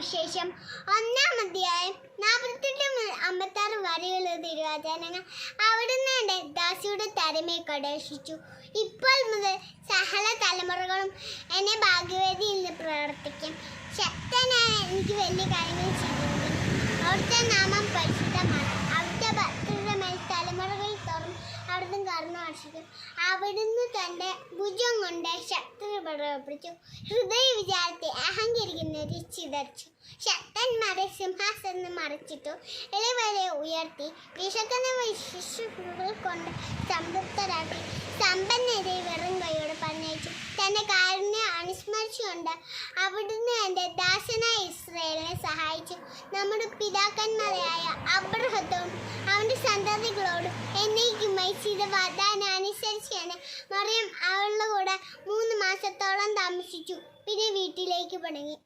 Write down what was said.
സുവിശേഷം 1-ാം അധ്യായം 48-56 വരെയുള്ള തിരുവചനങ്ങൾ. അവിടുന്ന് എൻ്റെ ദാസിയുടെ തരമേ കടാക്ഷിച്ചു. ഇപ്പോൾ മുതൽ സകല തലമുറകളും എന്നെ ഭാഗ്യവേദിയിൽ നിന്ന് പ്രവർത്തിക്കും. ശക്തനായ എനിക്ക് വലിയ കാര്യങ്ങൾ ചെയ്തിരിക്കുന്നു. അവിടുത്തെ നാമം പരിശുദ്ധമാണ്. അവിടുത്തെ ഭക്തരുടെ മേൽ തലമുറകളിൽ തോറും അവിടുന്ന് കരുണ വർഷിക്കും. അവിടുന്ന് തൻ്റെ ഭുജം കൊണ്ട് ശക്തരെ പ്രകടിപ്പിച്ചു. ഹൃദയ വിചാരത്തെ അഹങ്കരിക്കുന്നവരെ ചിതറിച്ചു. ശക്തന്മാരെ സിംഹാസനം മറിച്ചിട്ടു. എളിയവരെ ഉയർത്തി. വിശക്കുന്നവരെ ശുശ്രൂഷകൾ കൊണ്ട് സംതൃപ്തരാക്കി. സമ്പന്നരെ വെറും കൈയോടെ പറഞ്ഞയച്ചു. തൻ്റെ കാരുണ്യം അനുസ്മരിച്ചുകൊണ്ട് അവിടുന്ന് എൻ്റെ ദാസനായ ഇസ്രായേലിനെ സഹായിച്ചു. നമ്മുടെ പിതാക്കന്മാരായ അബ്രഹത്തോടും അവൻ്റെ സന്തതികളോടും എന്നേക്കുമായി ചെയ്ത വാഗ്ദാനം അനുസരിച്ചാണ് മറിയം അവളുടെ കൂടെ 3 മാസത്തോളം താമസിച്ചു. പിന്നെ വീട്ടിലേക്ക് മടങ്ങി.